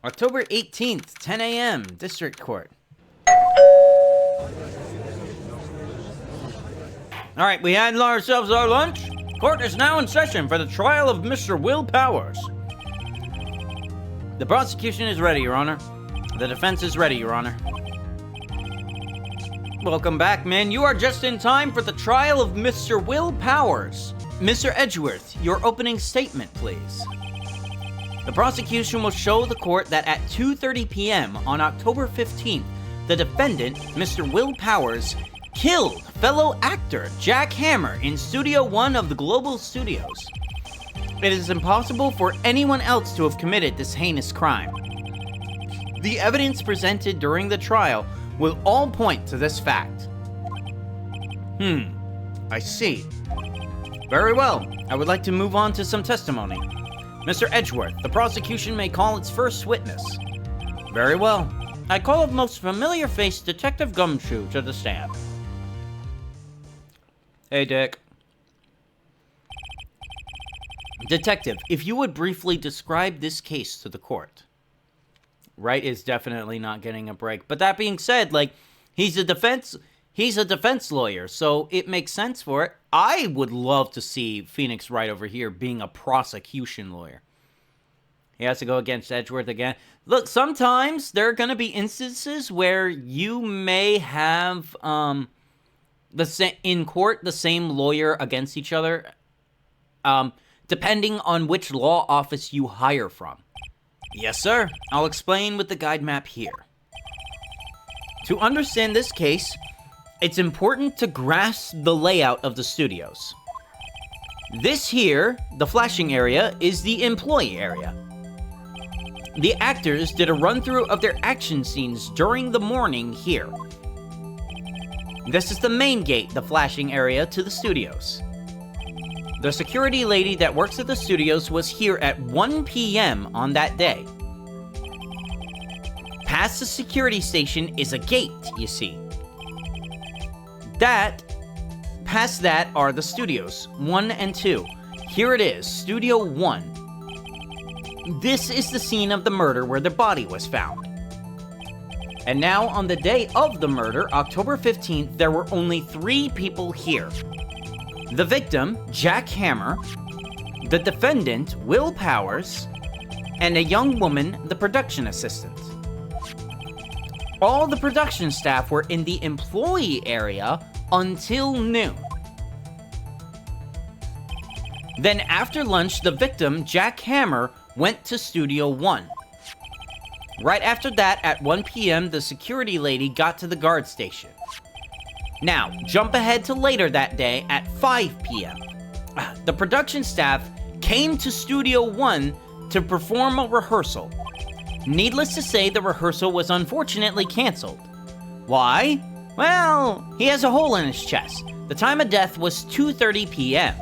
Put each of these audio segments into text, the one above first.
October 18th, 10 a.m., District Court. Alright, we had ourselves our lunch. Court is now in session for the trial of Mr. Will Powers. The prosecution is ready, Your Honor. The defense is ready, Your Honor. Welcome back, man. You are just in time for the trial of Mr. Will Powers. Mr. Edgeworth, your opening statement, please. The prosecution will show the court that at 2:30 p.m. on October 15th, the defendant, Mr. Will Powers, killed fellow actor Jack Hammer in Studio 1 of the Global Studios. It is impossible for anyone else to have committed this heinous crime. The evidence presented during the trial will all point to this fact. I see. Very well. I would like to move on to some testimony. Mr. Edgeworth, the prosecution may call its first witness. Very well. I call a most familiar face, Detective Gumshoe, to the stand. Hey, Dick. Detective, if you would briefly describe this case to the court. Wright is definitely not getting a break. But that being said, like, he's a defense lawyer, so it makes sense for it. I would love to see Phoenix Wright over here being a prosecution lawyer. He has to go against Edgeworth again. Look, sometimes there are going to be instances where you may have in court the same lawyer against each other, depending on which law office you hire from. Yes, sir. I'll explain with the guide map here. To understand this case, it's important to grasp the layout of the studios. This here, the flashing area, is the employee area. The actors did a run-through of their action scenes during the morning here. This is the main gate, the flashing area, to the studios. The security lady that works at the studios was here at 1 p.m. on that day. Past the security station is a gate, you see. Past that are the studios, 1 and 2. Here it is, Studio 1. This is the scene of the murder where the body was found. And now, on the day of the murder, October 15th, there were only 3 people here. The victim, Jack Hammer, the defendant, Will Powers, and a young woman, the production assistant. All the production staff were in the employee area until noon. Then after lunch, the victim, Jack Hammer, went to Studio 1. Right after that, at 1 p.m., the security lady got to the guard station. Now, jump ahead to later that day at 5 p.m. The production staff came to Studio 1 to perform a rehearsal. Needless to say, the rehearsal was unfortunately canceled. Why? Well, he has a hole in his chest. The time of death was 2:30 p.m.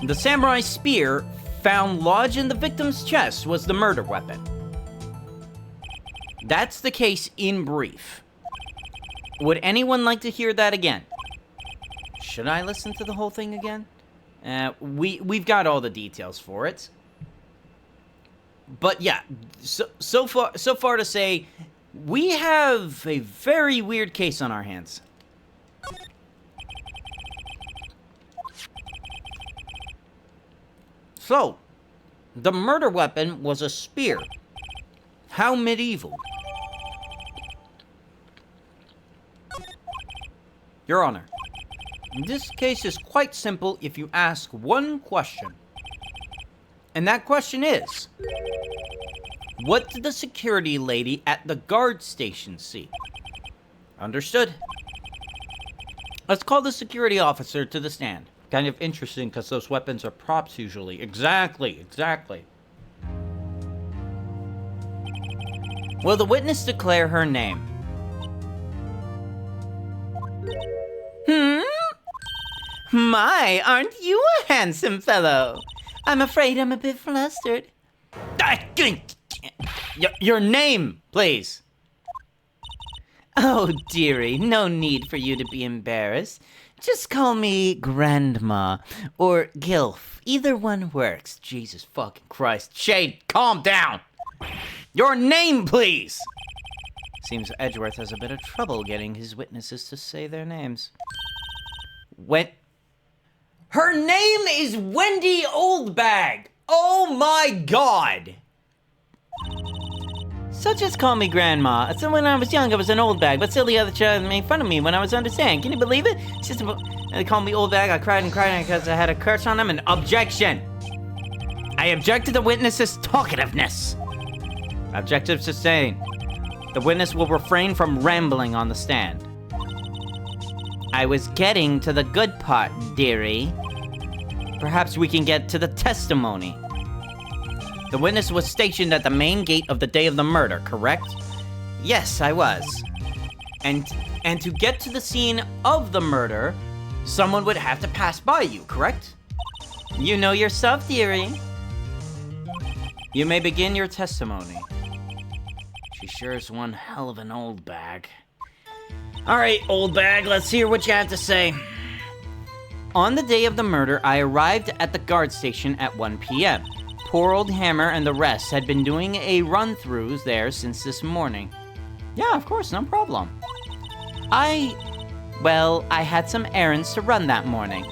The samurai spear found lodged in the victim's chest was the murder weapon. That's the case in brief. Would anyone like to hear that again? Should I listen to the whole thing again? We've got all the details for it. But yeah, so far to say, we have a very weird case on our hands. So, the murder weapon was a spear. How medieval. Your Honor, this case is quite simple if you ask one question. And that question is, what did the security lady at the guard station see? Understood. Let's call the security officer to the stand. Kind of interesting because those weapons are props usually. Exactly. Will the witness declare her name? My, aren't you a handsome fellow? I'm afraid I'm a bit flustered. Your name, please. Oh, dearie, no need for you to be embarrassed. Just call me Grandma or Gilf. Either one works. Jesus fucking Christ. Shade, calm down. Your name, please! Seems Edgeworth has a bit of trouble getting his witnesses to say their names. Her name is Wendy Oldbag! Oh my god! So just call me Grandma. So when I was young, I was an old bag, but still the other child made fun of me when I was understand. Can you believe it? They called me old bag. I cried and cried because I had a curse on them. An objection! I object to the witness's talkativeness. Objective sustained. The witness will refrain from rambling on the stand. I was getting to the good part, dearie. Perhaps we can get to the testimony. The witness was stationed at the main gate of the day of the murder, correct? Yes, I was. And to get to the scene of the murder, someone would have to pass by you, correct? You know yourself, dearie. You may begin your testimony. She sure is one hell of an old bag. All right, old bag, let's hear what you have to say. On the day of the murder, I arrived at the guard station at 1 p.m. Poor old Hammer and the rest had been doing a run-throughs there since this morning. Yeah, of course, no problem. I had some errands to run that morning.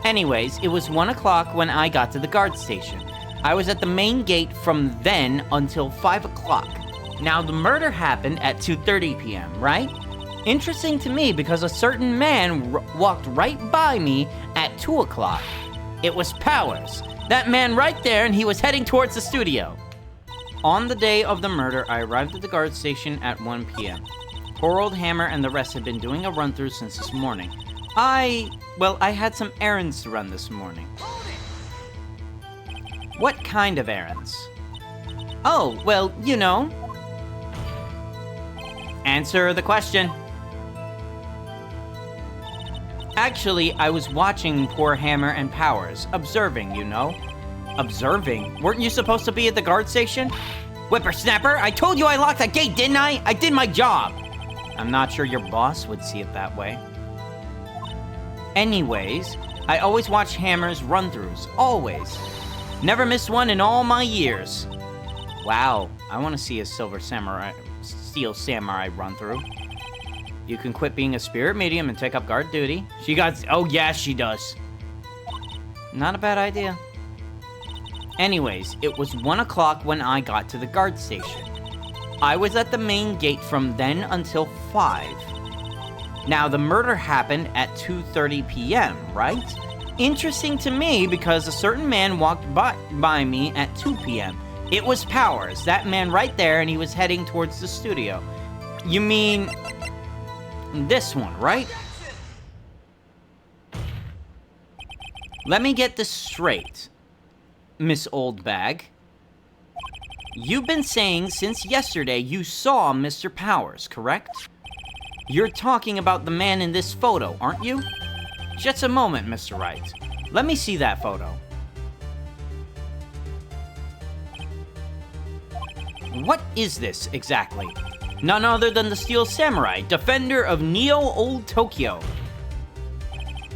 Anyways, it was 1 o'clock when I got to the guard station. I was at the main gate from then until 5 o'clock. Now, the murder happened at 2:30 p.m., right? Interesting to me because a certain man walked right by me at 2 o'clock. It was Powers. That man right there, and he was heading towards the studio. On the day of the murder, I arrived at the guard station at 1 p.m. Poor old Hammer and the rest had been doing a run-through since this morning. I had some errands to run this morning. What kind of errands? Oh, well, you know. Answer the question. Actually, I was watching poor Hammer and Powers, observing, you know. Observing? Weren't you supposed to be at the guard station? Whippersnapper, I told you I locked that gate, didn't I? I did my job. I'm not sure your boss would see it that way. Anyways, I always watch Hammer's run-throughs, always. Never missed one in all my years. Wow, I want to see a Steel Samurai run-through. You can quit being a spirit medium and take up guard duty. Oh yeah, she does. Not a bad idea. Anyways, it was 1 o'clock when I got to the guard station. I was at the main gate from then until 5. Now, the murder happened at 2:30 p.m., right? Interesting to me because a certain man walked by me at 2 p.m. It was Powers, that man right there, and he was heading towards the studio. You mean this one, right? Let me get this straight, Miss Oldbag. You've been saying since yesterday you saw Mr. Powers, correct? You're talking about the man in this photo, aren't you? Just a moment, Mr. Wright. Let me see that photo. What is this, exactly? None other than the Steel Samurai, defender of Neo-Old Tokyo.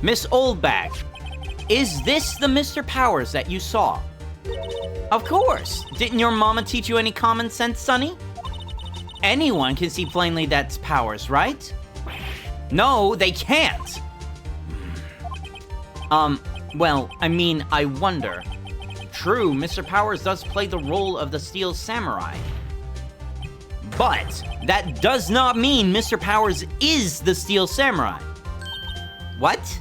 Miss Oldbag, is this the Mr. Powers that you saw? Of course! Didn't your mama teach you any common sense, Sonny? Anyone can see plainly that's Powers, right? No, they can't! Well, I mean, I wonder. True, Mr. Powers does play the role of the Steel Samurai. But that does not mean Mr. Powers is the Steel Samurai. What?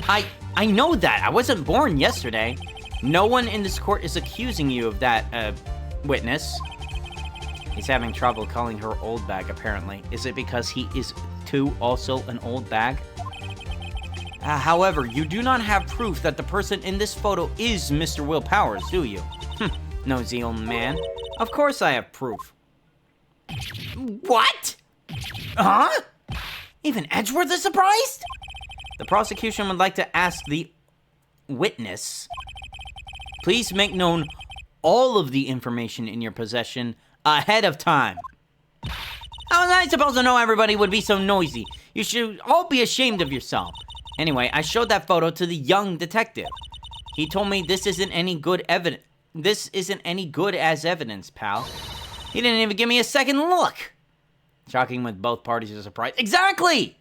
I know that. I wasn't born yesterday. No one in this court is accusing you of that, witness. He's having trouble calling her old bag, apparently. Is it because he is, too, also an old bag? However, you do not have proof that the person in this photo is Mr. Will Powers, do you? Nosy old man. Of course I have proof. What? Huh? Even Edgeworth is surprised? The prosecution would like to ask the witness, please make known all of the information in your possession ahead of time. How was I supposed to know everybody would be so noisy? You should all be ashamed of yourself. Anyway, I showed that photo to the young detective. He told me this isn't any good evidence. This isn't any good as evidence, pal. He didn't even give me a second look. Shocking when both parties are surprised. Exactly!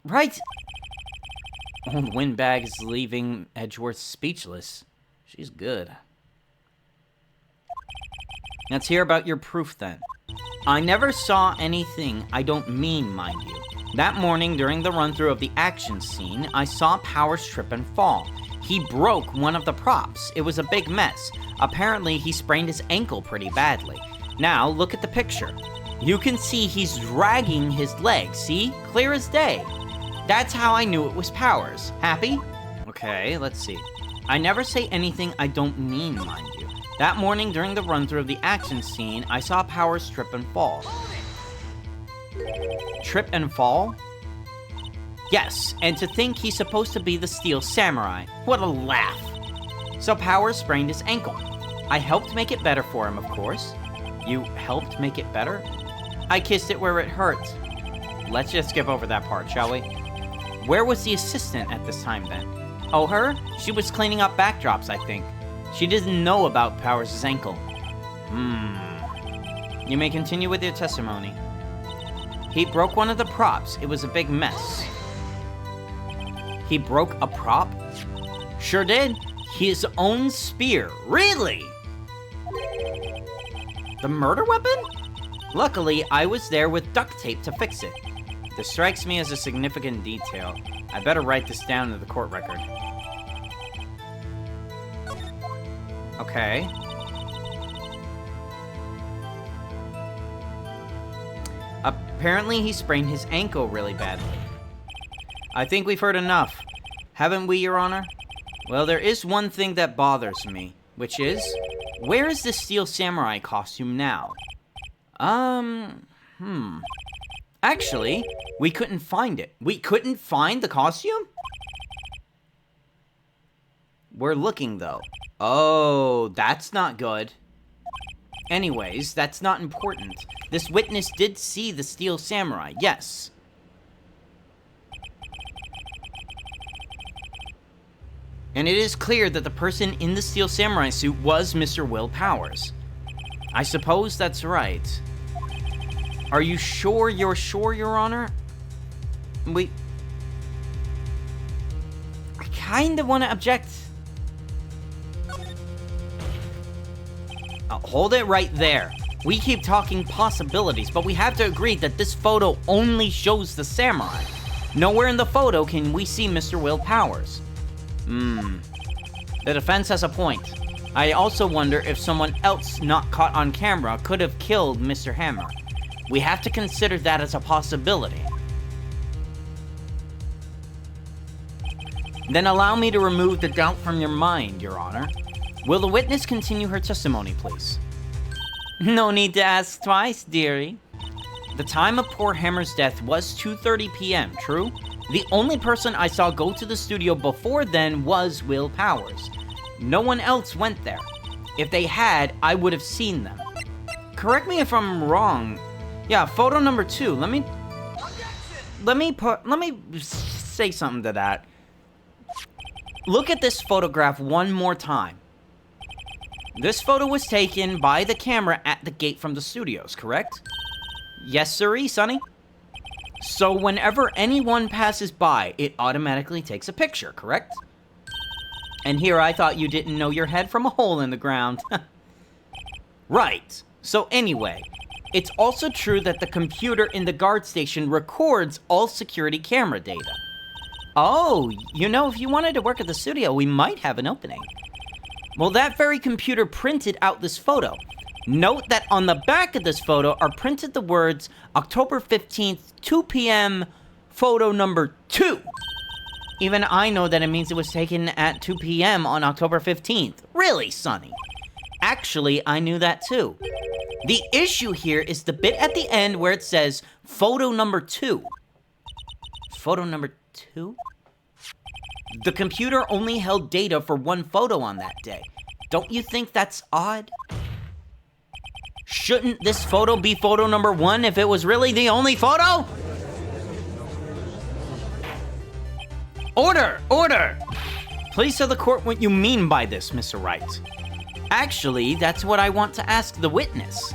Right? Old Windbag is leaving Edgeworth speechless. She's good. Let's hear about your proof then. I never saw anything I don't mean, mind you. That morning, during the run-through of the action scene, I saw Powers trip and fall. He broke one of the props. It was a big mess. Apparently, he sprained his ankle pretty badly. Now, look at the picture. You can see he's dragging his leg, see? Clear as day. That's how I knew it was Powers. Happy? Okay, let's see. I never say anything I don't mean, mind you. That morning, during the run-through of the action scene, I saw Powers trip and fall. Trip and fall? Yes, and to think he's supposed to be the Steel Samurai. What a laugh. So Powers sprained his ankle. I helped make it better for him, of course. You helped make it better? I kissed it where it hurt. Let's just skip over that part, shall we? Where was the assistant at this time then? Oh, her? She was cleaning up backdrops, I think. She didn't know about Powers' ankle. You may continue with your testimony. He broke one of the props. It was a big mess. He broke a prop? Sure did. His own spear. Really? The murder weapon? Luckily, I was there with duct tape to fix it. This strikes me as a significant detail. I better write this down in the court record. Okay. Apparently, he sprained his ankle really badly. I think we've heard enough. Haven't we, Your Honor? Well, there is one thing that bothers me, which is, where is the Steel Samurai costume now? Actually, we couldn't find it. We couldn't find the costume? We're looking, though. Oh, that's not good. Anyways, that's not important. This witness did see the Steel Samurai, yes. And it is clear that the person in the Steel Samurai suit was Mr. Will Powers. I suppose that's right. Are you sure you're sure, Your Honor? I kinda wanna object. Hold it right there. We keep talking possibilities, but we have to agree that this photo only shows the samurai. Nowhere in the photo can we see Mr. Will Powers. The defense has a point. I also wonder if someone else not caught on camera could have killed Mr. Hammer. We have to consider that as a possibility. Then allow me to remove the doubt from your mind, Your Honor. Will the witness continue her testimony, please? No need to ask twice, dearie. The time of poor Hammer's death was 2:30 p.m., true? The only person I saw go to the studio before then was Will Powers. No one else went there. If they had, I would have seen them. Correct me if I'm wrong. Yeah, photo number 2. Let me say something to that. Look at this photograph one more time. This photo was taken by the camera at the gate from the studios, correct? Yes, sirree, Sonny. So whenever anyone passes by, it automatically takes a picture, correct? And here I thought you didn't know your head from a hole in the ground. Right. So anyway, it's also true that the computer in the guard station records all security camera data. Oh, you know, if you wanted to work at the studio, we might have an opening. Well, that very computer printed out this photo. Note that on the back of this photo are printed the words October 15th, 2 p.m., photo number 2. Even I know that it means it was taken at 2 p.m. on October 15th. Really, Sonny? Actually, I knew that too. The issue here is the bit at the end where it says photo number 2. Photo number 2? The computer only held data for one photo on that day. Don't you think that's odd? Shouldn't this photo be photo number 1 if it was really the only photo? Order! Order! Please tell the court what you mean by this, Mr. Wright. Actually, that's what I want to ask the witness.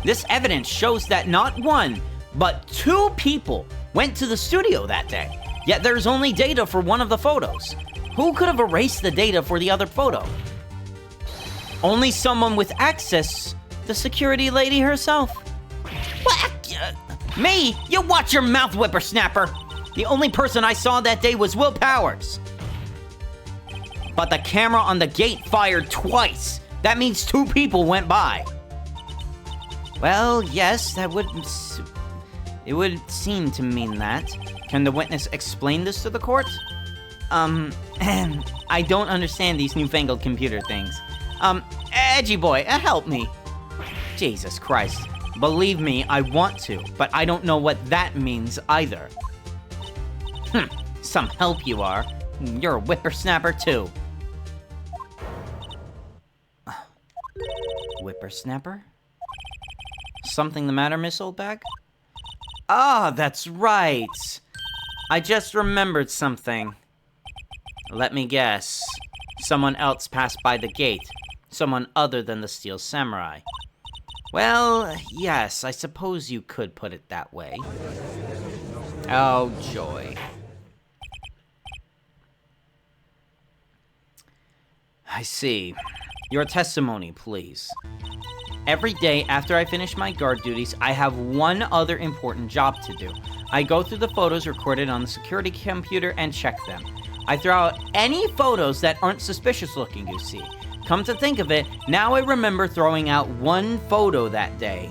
This evidence shows that not one, but 2 people went to the studio that day. Yet there's only data for one of the photos. Who could have erased the data for the other photo? Only someone with access, the security lady herself. What? Me? You watch your mouth, whippersnapper. The only person I saw that day was Will Powers. But the camera on the gate fired twice. That means 2 people went by. Well, yes, it would seem to mean that. Can the witness explain this to the court? I don't understand these newfangled computer things. Edgy boy, help me. Jesus Christ. Believe me, I want to, but I don't know what that means either. Some help you are. You're a whippersnapper too. Whippersnapper? Something the matter, Miss Oldbag? Ah, that's right. I just remembered something. Let me guess. Someone else passed by the gate. Someone other than the Steel Samurai. Well, yes, I suppose you could put it that way. Oh, joy. I see. Your testimony, please. Every day after I finish my guard duties, I have one other important job to do. I go through the photos recorded on the security computer and check them. I throw out any photos that aren't suspicious looking, you see. Come to think of it, now I remember throwing out one photo that day.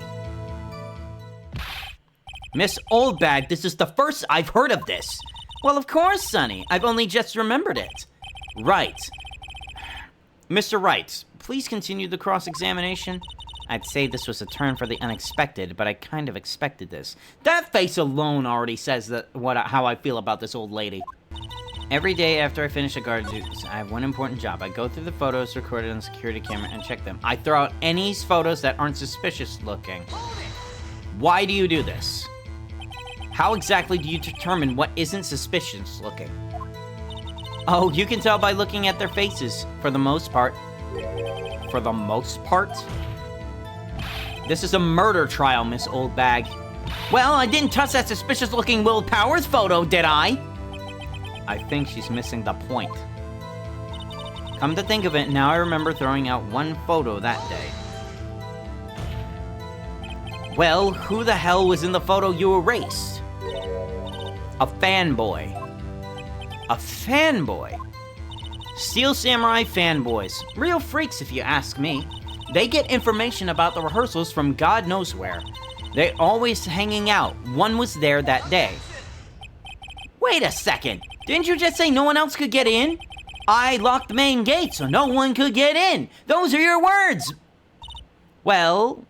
Miss Oldbag, this is the first I've heard of this. Well, of course, Sonny. I've only just remembered it. Right. Mr. Wright, please continue the cross-examination. I'd say this was a turn for the unexpected, but I kind of expected this. That face alone already says how I feel about this old lady. Every day after I finish a guard duties, I have one important job. I go through the photos recorded on the security camera and check them. I throw out any photos that aren't suspicious looking. Why do you do this? How exactly do you determine what isn't suspicious looking? Oh, you can tell by looking at their faces, for the most part. For the most part? This is a murder trial, Miss Oldbag. Well, I didn't touch that suspicious-looking Will Powers photo, did I? I think she's missing the point. Come to think of it, now I remember throwing out one photo that day. Well, who the hell was in the photo you erased? A fanboy. A fanboy? Steel Samurai fanboys. Real freaks, if you ask me. They get information about the rehearsals from God knows where. They're always hanging out. One was there that day. Wait a second. Didn't you just say no one else could get in? I locked the main gate so no one could get in. Those are your words. Well,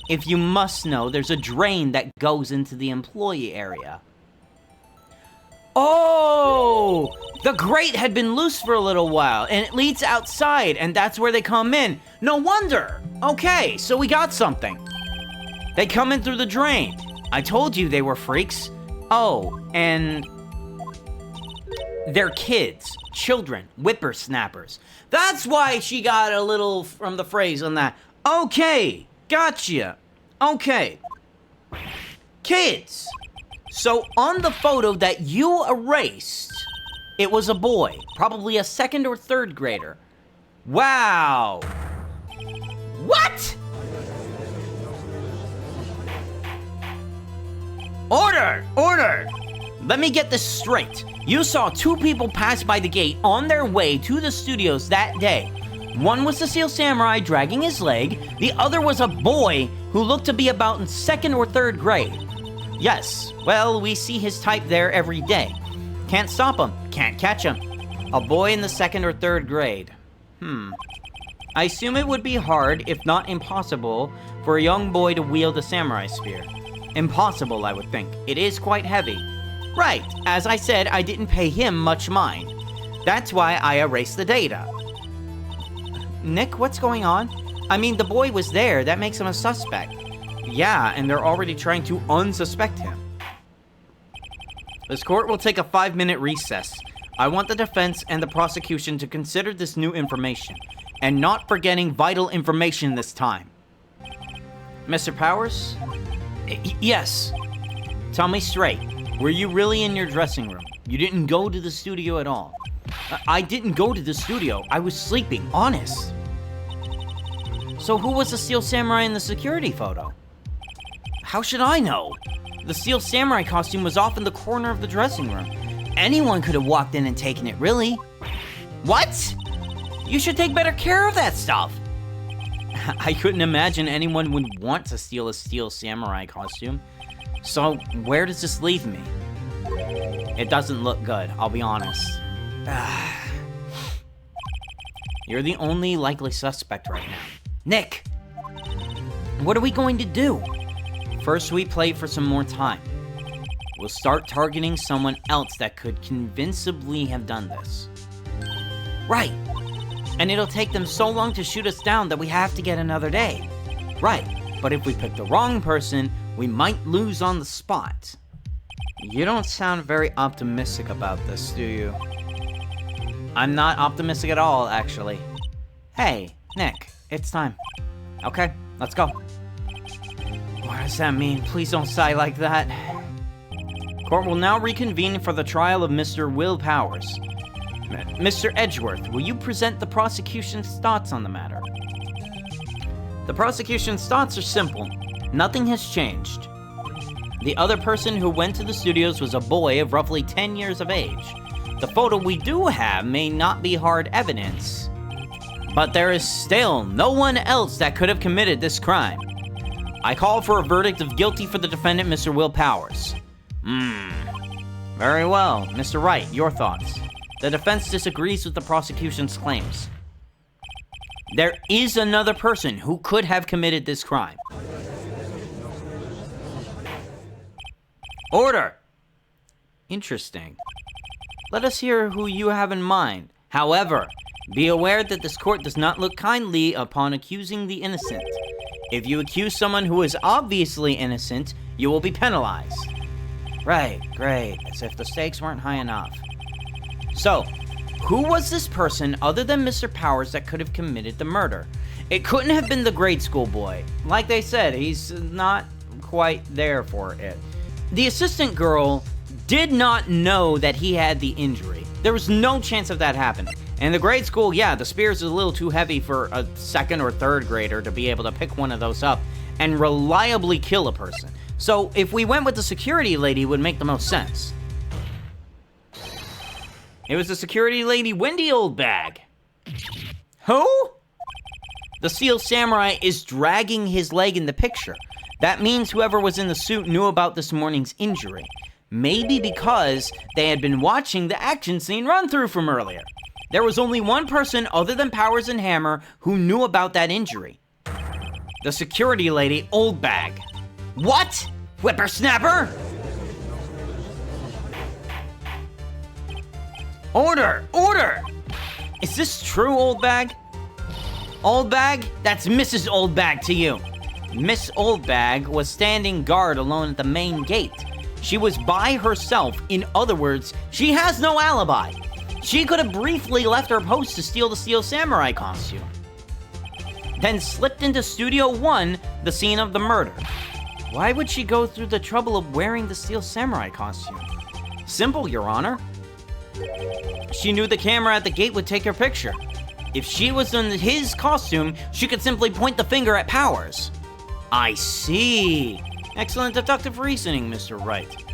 if you must know, there's a drain that goes into the employee area. Oh! The grate had been loose for a little while, and it leads outside, and that's where they come in. No wonder! Okay, so we got something. They come in through the drain. I told you they were freaks. Oh, and they're kids, children, whippersnappers. That's why she got a little from the phrase on that. Okay, gotcha. Okay. Kids. So on the photo that you erased, it was a boy, probably a 2nd or 3rd grader. Wow. What? Order! Order! Let me get this straight. You saw 2 people pass by the gate on their way to the studios that day. One was the Steel Samurai dragging his leg. The other was a boy who looked to be about in 2nd or 3rd grade. Yes, well, we see his type there every day. Can't stop him, can't catch him. A boy in the 2nd or 3rd grade. I assume it would be hard, if not impossible, for a young boy to wield a samurai spear. Impossible, I would think. It is quite heavy. Right, as I said, I didn't pay him much mind. That's why I erased the data. Nick, what's going on? I mean, the boy was there, that makes him a suspect. Yeah, and they're already trying to unsuspect him. This court will take a 5-minute recess. I want the defense and the prosecution to consider this new information. and not forgetting vital information this time. Mr. Powers? Yes. Tell me straight, were you really in your dressing room? You didn't go to the studio at all? I didn't go to the studio. I was sleeping, honest. So who was the Steel Samurai in the security photo? How should I know? The Steel Samurai costume was off in the corner of the dressing room. Anyone could have walked in and taken it, really. What? You should take better care of that stuff. I couldn't imagine anyone would want to steal a Steel Samurai costume. So, where does this leave me? It doesn't look good, I'll be honest. You're the only likely suspect right now. Nick! What are we going to do? First, we play for some more time. We'll start targeting someone else that could convincingly have done this. Right. And it'll take them so long to shoot us down that we have to get another day. Right. But if we pick the wrong person, we might lose on the spot. You don't sound very optimistic about this, do you? I'm not optimistic at all, actually. Hey, Nick, it's time. Okay, let's go. What does that mean? Please don't sigh like that. Court will now reconvene for the trial of Mr. Will Powers. Mr. Edgeworth, will you present the prosecution's thoughts on the matter? The prosecution's thoughts are simple. Nothing has changed. The other person who went to the studios was a boy of roughly 10 years of age. The photo we do have may not be hard evidence, but there is still no one else that could have committed this crime. I call for a verdict of guilty for the defendant, Mr. Will Powers. Very well. Mr. Wright, your thoughts. The defense disagrees with the prosecution's claims. There is another person who could have committed this crime. Order! Interesting. Let us hear who you have in mind. However, be aware that this court does not look kindly upon accusing the innocent. If you accuse someone who is obviously innocent, you will be penalized. Right, great, as if the stakes weren't high enough. So, who was this person other than Mr. Powers that could have committed the murder? It couldn't have been the grade school boy. Like they said, he's not quite there for it. The assistant girl did not know that he had the injury. There was no chance of that happening. And the grade school, yeah, the spear is a little too heavy for a second or third grader to be able to pick one of those up and reliably kill a person. So if we went with the security lady, it would make the most sense. It was the security lady, Wendy Oldbag. Who? The Steel Samurai is dragging his leg in the picture. That means whoever was in the suit knew about this morning's injury. Maybe because they had been watching the action scene run through from earlier. There was only one person other than Powers and Hammer who knew about that injury. The security lady, Oldbag. What? Whippersnapper? Order! Order! Is this true, Oldbag? Oldbag? That's Mrs. Oldbag to you. Miss Oldbag was standing guard alone at the main gate. She was by herself. In other words, she has no alibi. She could have briefly left her post to steal the Steel Samurai costume, then slipped into Studio 1, the scene of the murder. Why would she go through the trouble of wearing the Steel Samurai costume? Simple, Your Honor. She knew the camera at the gate would take her picture. If she was in his costume, she could simply point the finger at Powers. I see. Excellent deductive reasoning, Mr. Wright.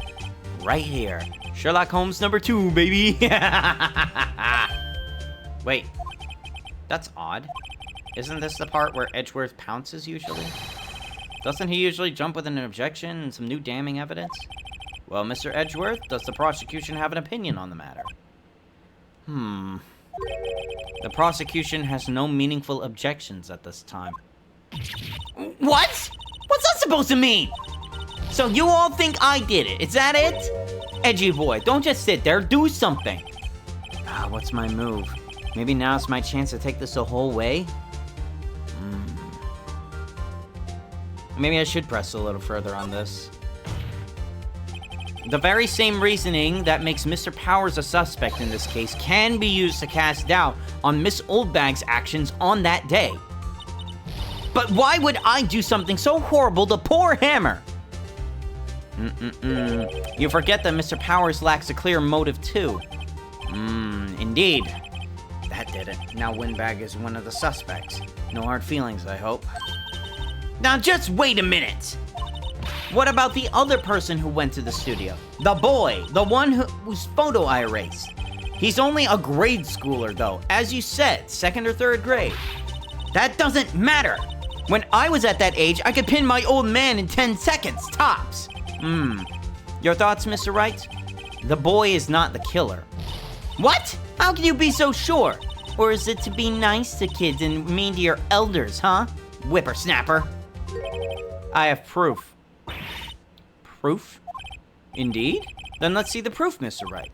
Right here. Sherlock Holmes number 2, baby. Wait. That's odd. Isn't this the part where Edgeworth pounces usually? Doesn't he usually jump with an objection and some new damning evidence? Well, Mr. Edgeworth, does the prosecution have an opinion on the matter? The prosecution has no meaningful objections at this time. What? What's that supposed to mean? So you all think I did it, is that it? Edgy boy, don't just sit there, do something. What's my move? Maybe now's my chance to take this the whole way? Maybe I should press a little further on this. The very same reasoning that makes Mr. Powers a suspect in this case can be used to cast doubt on Miss Oldbag's actions on that day. But why would I do something so horrible to poor Hammer? You forget that Mr. Powers lacks a clear motive too. Indeed. That did it. Now Windbag is one of the suspects. No hard feelings, I hope. Now just wait a minute! What about the other person who went to the studio? The boy, the one whose photo I erased. He's only a grade schooler though, as you said, 2nd or 3rd grade. That doesn't matter! When I was at that age, I could pin my old man in 10 seconds, tops! Your thoughts, Mr. Wright? The boy is not the killer. What? How can you be so sure? Or is it to be nice to kids and mean to your elders, huh? Whippersnapper. I have proof. Proof? Indeed? Then let's see the proof, Mr. Wright.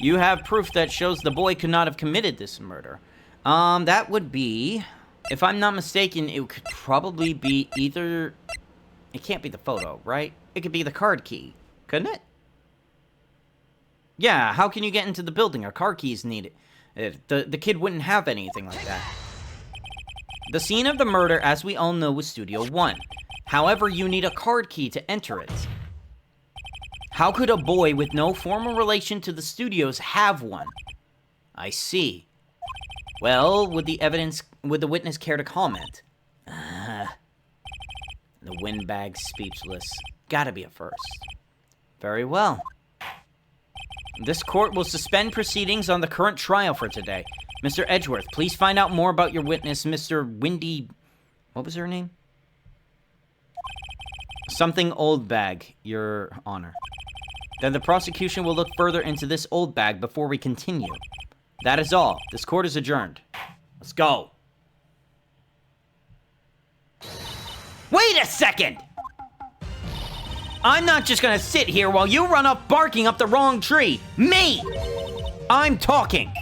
You have proof that shows the boy could not have committed this murder. That would be... If I'm not mistaken, it could probably be either... It can't be the photo, right? It could be the card key, couldn't it? Yeah, how can you get into the building? Our car keys needed. The kid wouldn't have anything like that. The scene of the murder, as we all know, was Studio 1. However, you need a card key to enter it. How could a boy with no formal relation to the studios have one? I see. Well, would the witness care to comment? The Windbag's speechless. Gotta be a first. Very well. This court will suspend proceedings on the current trial for today. Mr. Edgeworth, please find out more about your witness, Mr. Windy... What was her name? Something Oldbag, Your Honor. Then the prosecution will look further into this Oldbag before we continue. That is all. This court is adjourned. Let's go. Wait a second! I'm not just gonna sit here while you run off barking up the wrong tree. Me! I'm talking.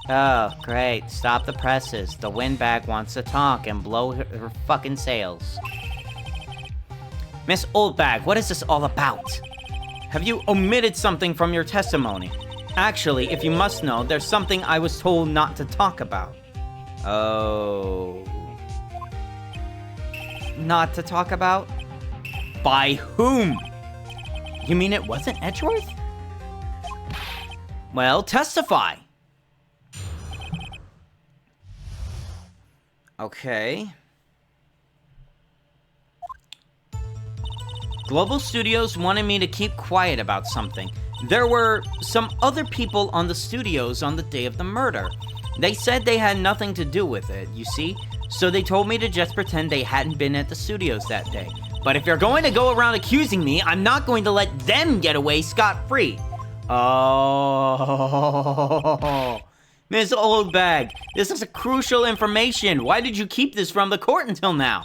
Oh, great. Stop the presses. The Windbag wants to talk and blow her fucking sails. Miss Oldbag, what is this all about? Have you omitted something from your testimony? Actually, if you must know, there's something I was told not to talk about. Oh. Not to talk about? By whom? You mean it wasn't Edgeworth? Well, testify. Okay. Global Studios wanted me to keep quiet about something. There were some other people on the studios on the day of the murder. They said they had nothing to do with it, you see? So they told me to just pretend they hadn't been at the studios that day. But if you're going to go around accusing me, I'm not going to let them get away scot-free. Oh, Miss Oldbag, this is a crucial information. Why did you keep this from the court until now?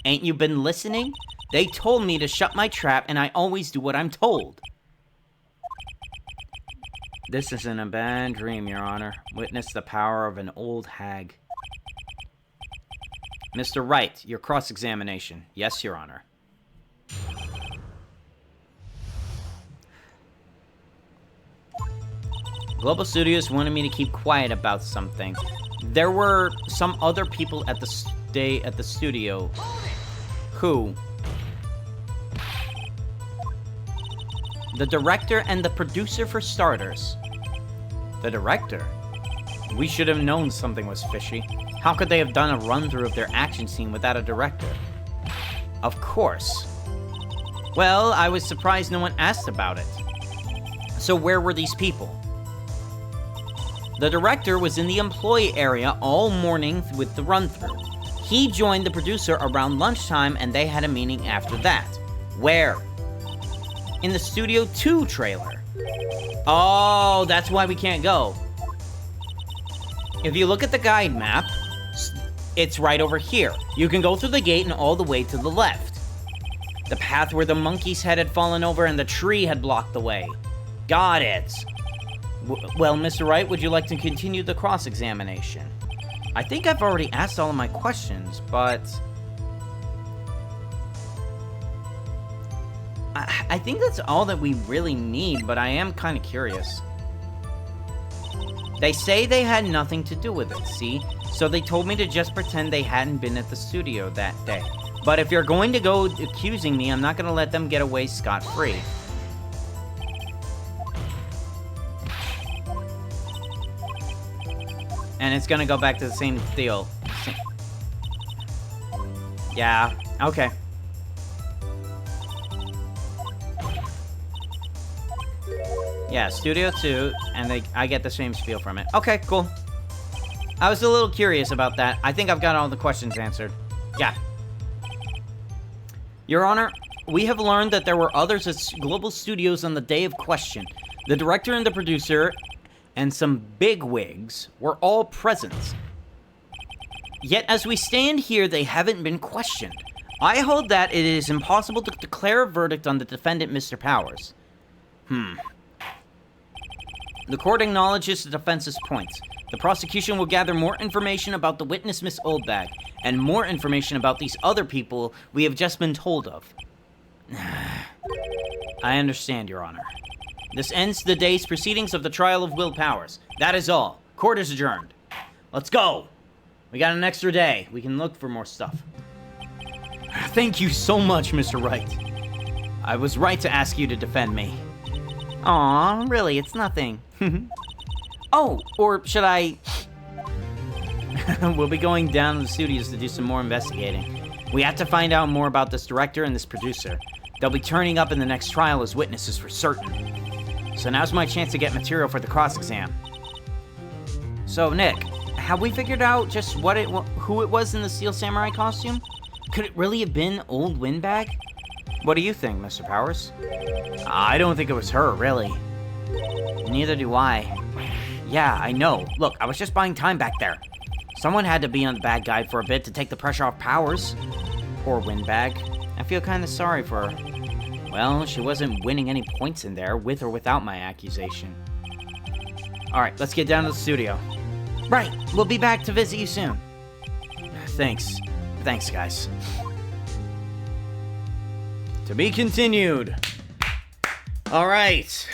Ain't you been listening? They told me to shut my trap, and I always do what I'm told. This isn't a bad dream, Your Honor. Witness the power of an old hag. Mr. Wright, your cross-examination. Yes, Your Honor. Global Studios wanted me to keep quiet about something. There were some other people at the studio. Who? The director and the producer, for starters. The director? We should have known something was fishy. How could they have done a run-through of their action scene without a director? Of course. Well, I was surprised no one asked about it. So where were these people? The director was in the employee area all morning with the run-through. He joined the producer around lunchtime and they had a meeting after that. Where? In the Studio 2 trailer. Oh, that's why we can't go. If you look at the guide map, it's right over here. You can go through the gate and all the way to the left. The path where the monkey's head had fallen over and the tree had blocked the way. Got it. Well, Mr. Wright, would you like to continue the cross-examination? I think I've already asked all of my questions, but... I think that's all that we really need, but I am kind of curious. They say they had nothing to do with it, see? So they told me to just pretend they hadn't been at the studio that day. But if you're going to go accusing me, I'm not going to let them get away scot-free. And it's going to go back to the same deal. Yeah, okay. Yeah, Studio 2, and I get the same spiel from it. Okay, cool. I was a little curious about that. I think I've got all the questions answered. Yeah. Your Honor, we have learned that there were others at Global Studios on the day of question. The director and the producer, and some bigwigs, were all present. Yet, as we stand here, they haven't been questioned. I hold that it is impossible to declare a verdict on the defendant, Mr. Powers. The court acknowledges the defense's points. The prosecution will gather more information about the witness, Miss Oldbag, and more information about these other people we have just been told of. I understand, Your Honor. This ends the day's proceedings of the trial of Will Powers. That is all. Court is adjourned. Let's go. We got an extra day. We can look for more stuff. Thank you so much, Mr. Wright. I was right to ask you to defend me. Aw, really, it's nothing. Oh, or should I... We'll be going down to the studios to do some more investigating. We have to find out more about this director and this producer. They'll be turning up in the next trial as witnesses for certain. So now's my chance to get material for the cross-exam. So, Nick, have we figured out just who it was in the Steel Samurai costume? Could it really have been Old Windbag? What do you think, Mr. Powers? I don't think it was her, really. Neither do I. Yeah, I know. Look, I was just buying time back there. Someone had to be on the bad guy for a bit to take the pressure off Powers. Poor Windbag. I feel kind of sorry for her. Well, she wasn't winning any points in there, with or without my accusation. Alright, let's get down to the studio. Right, we'll be back to visit you soon. Thanks. Thanks, guys. To be continued. Alright.